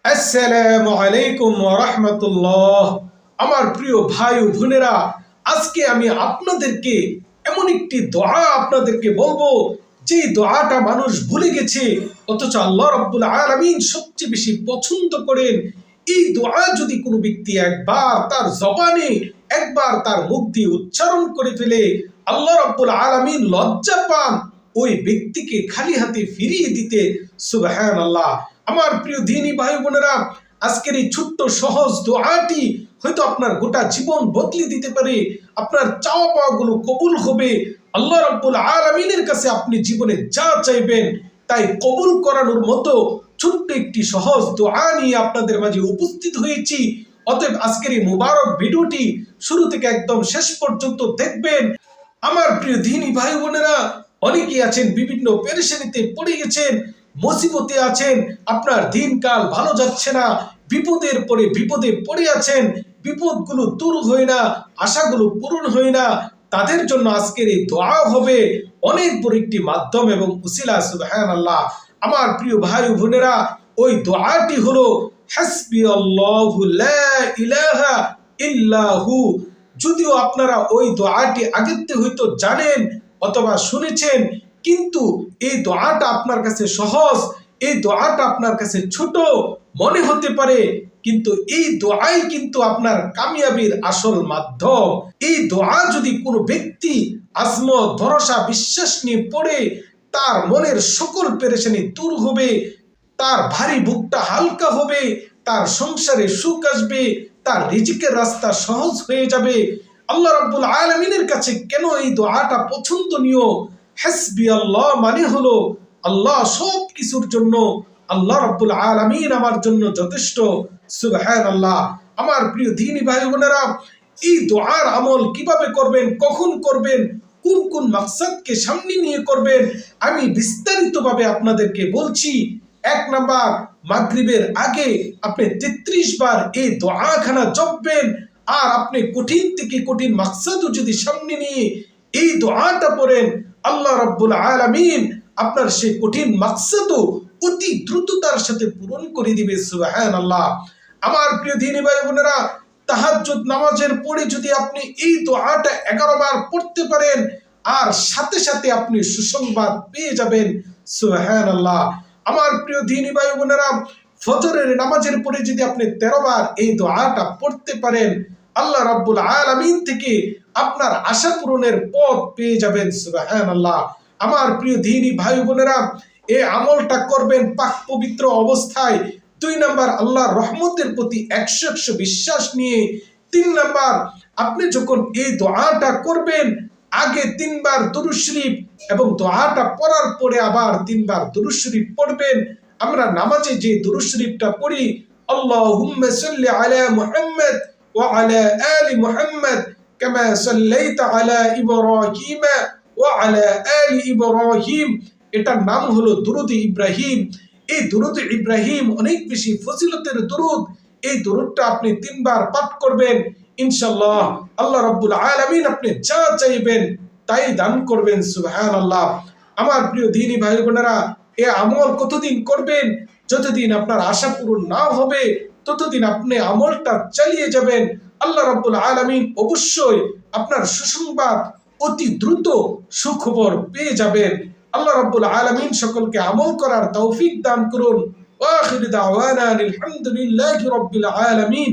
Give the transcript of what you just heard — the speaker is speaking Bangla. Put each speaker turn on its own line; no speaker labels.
আসসালামু আলাইকুম ওয়া রাহমাতুল্লাহ। আমার প্রিয় ভাই ও বোনেরা, আজকে আমি আপনাদেরকে এমন একটি দোয়া আপনাদেরকে বলবো, যে দোয়াটা মানুষ ভুলে গেছে, অথচ আল্লাহ রাব্বুল আলামিন সবচেয়ে বেশি পছন্দ করেন। এই দোয়া যদি কোনো ব্যক্তি একবার তার জবানে, একবার তার মুখ দিয়ে উচ্চারণ করে ফেলে, আল্লাহ রাব্বুল আলামিন লজ্জা পান ওই ব্যক্তিকে খালি হাতে ফিরিয়ে দিতে। সুবহানাল্লাহ। আমার প্রিয় দ্বীনী ভাই বোনেরা, আজকের এই ছোট্ট সহজ দোয়াটি হয়তো আপনার গোটা জীবন বদলে দিতে পারে। আপনার চাওয়া পাওয়াগুলো কবুল হবে। আল্লাহ রাব্বুল আলামিনের কাছে আপনি জীবনে যা চাইবেন তাই কবুল করানোর মতো ছোট্ট একটি সহজ দোয়া নিয়ে আপনাদের মাঝে উপস্থিত হয়েছি। অতএব আজকের এই মুবারক ভিডিওটি শুরু থেকে একদম শেষ পর্যন্ত দেখবেন। আমার প্রিয় দ্বীনী ভাই বোনেরা, অনেকেই আছেন বিভিন্ন পেরেশানিতে পড়ে গেছেন, মুসিবতে আছেন, আপনার দিনকাল ভালো যাচ্ছে না, বিপদের পরে বিপদে পড়ে আছেন, বিপদগুলো দূর হয় না, আশাগুলো পূরণ হয় না। তাদের জন্য আজকের এই দোয়া হবে অনেক বড় একটি মাধ্যম এবং উসিলা। সুবহানাল্লাহ। আমার প্রিয় ভাই ও বোনেরা, ওই দোয়াটি হলো হাসবিয়াল্লাহু লা ইলাহা ইল্লাহু। যদিও আপনারা ওই দোয়াটি আগের থেকে হয়তো জানেন অথবা শুনেছেন, কিন্তু এই দোয়াটা আপনার কাছে সহজ, এই দোয়াটা আপনার কাছে ছোট মনে হতে পারে, কিন্তু এই দোয়াই কিন্তু আপনার কামিয়াবির আসল মাধ্যম। এই দোয়া যদি কোনো ব্যক্তি আজমত, ভরসা, বিশ্বাস নিয়ে পড়ে, তার মনের সকল পেরেশানি দূর হবে, তার ভারী বুকটা হালকা হবে, তার সংসারে সুখ আসবে, তার রিজিকের রাস্তা সহজ হয়ে যাবে। আল্লাহ রাব্বুল আলামিনের কাছে কেন এই দোয়াটা পছন্দনীয়? হাসবি আল্লাহ মানে হলো আল্লাহ সব কিছুর জন্য, আল্লাহ রাব্বুল আলামিন আমার জন্য যথেষ্ট। সুবহানাল্লাহ। আমার প্রিয় দ্বীনী ভাই বোনেরা, এই দোয়ার আমল কিভাবে করবেন, কখন করবেন, কোন কোন মাকসাদকে সামনে নিয়ে করবেন, আমি বিস্তারিতভাবে আপনাদেরকে বলছি। 1 নাম্বার, মাগরিবের আগে আপনি 33 বার এই দোয়াখানা জপবেন। আর আপনি কঠিন থেকে কঠিন মাকসাদও যদি সামনে নিয়ে এই দোয়াটা পড়েন, আল্লাহ রাব্বুল আলামিন আপনার সেই কঠিন মাকসাদও অতি দ্রুততার সাথে পূরণ করে দিবে। সুবহানাল্লাহ। আমার প্রিয় দ্বীনী ভাই বোনেরা, তাহাজ্জুদ নামাজের পরে যদি আপনি এই দোয়াটা 11 বার পড়তে পারেন, আর সাথে সাথে আপনি সুসংবাদ পেয়ে যাবেন। সুবহানাল্লাহ। আমার প্রিয় দ্বীনী ভাই বোনেরা, ফজরের নামাজের পরে যদি আপনি 13 বার এই দোয়াটা পড়তে পারেন, আল্লাহ রাব্বুল আলামিন থেকে আপনার আশা পূরণের পথ পেয়ে যাবেন। সুবহানাল্লাহ। আমার প্রিয় দ্বীনী ভাই বোনেরা, এই আমলটা করবেন পাক পবিত্র অবস্থায়। 2 নাম্বার, আল্লাহর রহমতের প্রতি 100% বিশ্বাস নিয়ে। 3 নাম্বার, আপনি যখন এই দোয়াটা করবেন, আগে 3 বার দুরূদ শরীফ এবং দোয়াটা পড়ার পরে আবার 3 বার দুরূদ শরীফ পড়বেন। আমরা নামাজে যে দুরূদ শরীফটা পড়ি, আল্লাহুম্মা সাল্লি আলা মুহাম্মাদ ওয়া আলা আলি মুহাম্মাদ কামা সাল্লাইতা আলা ইব্রাহিম ওয়া আলা আলি ইব্রাহিম, এটার নাম হলো দুরূদ ইব্রাহিম। এই দুরূদ ইব্রাহিম অনেক বেশি ফজিলতের দুরূদ। এই দুরূদটা আপনি 3 বার পাঠ করবেন, ইনশাআল্লাহ আল্লাহ রাব্বুল আলামিন আপনি যা চাইবেন তাই দান করবেন। সুবহানাল্লাহ। আমার প্রিয় দ্বীনী ভাই বোনেরা, এই আমল কতদিন করবেন? যতদিন আপনার আশা পূরণ না হবে ততদিন আপনি আমলটা চালিয়ে যাবেন। আল্লাহ রাব্বুল আলামিন অবশ্যই আপনার সুসংবাদ অতি দ্রুত সুখবর পেয়ে যাবেন। আল্লাহ রাব্বুল আলামিন সকলকে আমল করার তৌফিক দান করুন। ওয়া আখিরু দাওয়ানা আলহামদুলিল্লাহি রাব্বিল আলামিন।